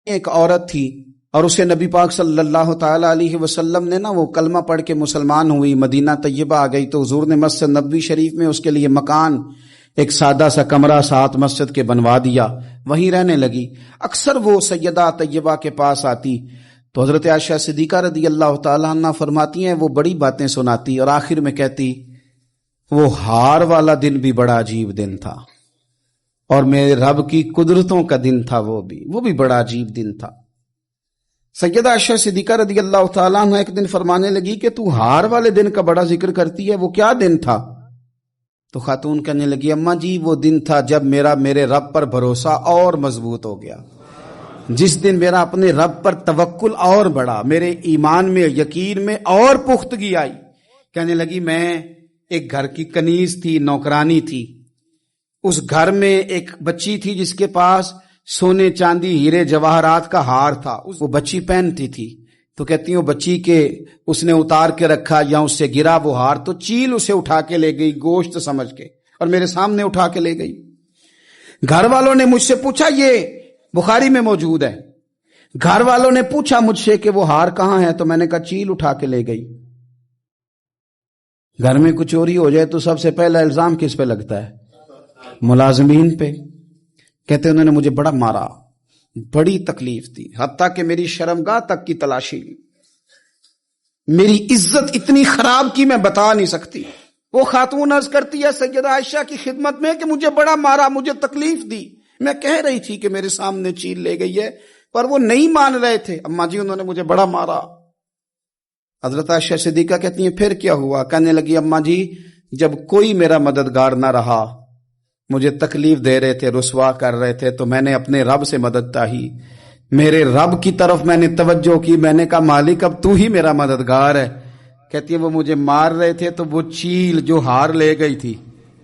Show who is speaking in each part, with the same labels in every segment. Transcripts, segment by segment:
Speaker 1: ایک عورت تھی اور اسے نبی پاک صلی اللہ تعالی علیہ وسلم نے وہ کلمہ پڑھ کے مسلمان ہوئی، مدینہ طیبہ آ گئی تو حضور نے مسجد نبوی شریف میں اس کے لیے مکان، ایک سادہ سا کمرہ ساتھ مسجد کے بنوا دیا، وہیں رہنے لگی۔ اکثر وہ سیدہ طیبہ کے پاس آتی تو حضرت عائشہ صدیقہ رضی اللہ تعالیٰ عنہ فرماتی ہیں وہ بڑی باتیں سناتی اور آخر میں کہتی وہ ہار والا دن بھی بڑا عجیب دن تھا اور میرے رب کی قدرتوں کا دن تھا، وہ بھی بڑا عجیب دن تھا۔ سیدہ عائشہ صدیقہ رضی اللہ تعالیٰ عنہ ایک دن فرمانے لگی کہ تو ہار والے دن کا بڑا ذکر کرتی ہے، وہ کیا دن تھا؟ تو خاتون کہنے لگی اماں جی وہ دن تھا جب میرے رب پر بھروسہ اور مضبوط ہو گیا، جس دن میرا اپنے رب پر توکل اور بڑھا، میرے ایمان میں یقین میں اور پختگی آئی۔ کہنے لگی میں ایک گھر کی کنیز تھی، نوکرانی تھی، اس گھر میں ایک بچی تھی جس کے پاس سونے چاندی ہیرے جواہرات کا ہار تھا، وہ بچی پہنتی تھی تو کہتی ہوں بچی کے اس نے اتار کے رکھا یا اس سے گرا وہ ہار تو چیل اسے اٹھا کے لے گئی گوشت سمجھ کے اور میرے سامنے اٹھا کے لے گئی۔ گھر والوں نے مجھ سے پوچھا، یہ بخاری میں موجود ہے، گھر والوں نے پوچھا مجھ سے کہ وہ ہار کہاں ہے تو میں نے کہا چیل اٹھا کے لے گئی۔ گھر میں کچھ چوری ہو جائے تو سب سے پہلا الزام کس پہ لگتا ہے؟ ملازمین پہ۔ کہتے انہوں نے مجھے بڑا مارا، بڑی تکلیف دی، حتیٰ کہ میری شرمگاہ تک کی تلاشی لی، میری عزت اتنی خراب کی میں بتا نہیں سکتی۔ وہ خاتون عرض کرتی ہے سیدہ عائشہ کی خدمت میں کہ مجھے بڑا مارا، مجھے تکلیف دی، میں کہہ رہی تھی کہ میرے سامنے چیل لے گئی ہے پر وہ نہیں مان رہے تھے، اماں جی انہوں نے مجھے بڑا مارا۔ حضرت عائشہ صدیقہ کہتی ہیں پھر کیا ہوا؟ کہنے لگی اماں جی جب کوئی میرا مددگار نہ رہا، مجھے تکلیف دے رہے تھے، رسوا کر رہے تھے، تو میں نے اپنے رب سے مدد چاہی، میرے رب کی طرف میں نے توجہ کی، میں نے کہا مالک اب تو ہی میرا مددگار ہے۔ کہتی ہے وہ مجھے مار رہے تھے تو وہ چیل جو ہار لے گئی تھی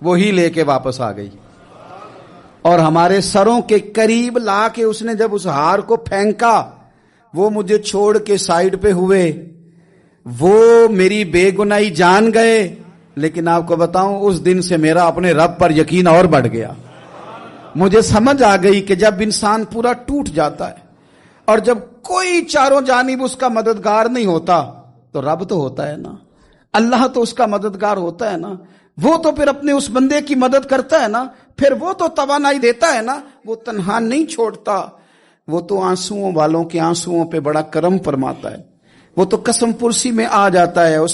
Speaker 1: وہی لے کے واپس آ گئی اور ہمارے سروں کے قریب لا کے اس نے جب اس ہار کو پھینکا وہ مجھے چھوڑ کے سائیڈ پہ ہوئے، وہ میری بے گناہی جان گئے، لیکن آپ کو بتاؤں اس دن سے میرا اپنے رب پر یقین اور بڑھ گیا۔ مجھے سمجھ آ گئی کہ جب انسان پورا ٹوٹ جاتا ہے اور جب کوئی چاروں جانب اس کا مددگار نہیں ہوتا تو رب تو ہوتا ہے نا، اللہ تو اس کا مددگار ہوتا ہے نا، وہ تو پھر اپنے اس بندے کی مدد کرتا ہے نا، پھر وہ تو توانائی دیتا ہے نا، وہ تنہا نہیں چھوڑتا، وہ تو آنسوؤں والوں کے آنسوؤں پہ بڑا کرم فرماتا ہے، وہ تو قسم پرسی میں آ جاتا ہے۔ اس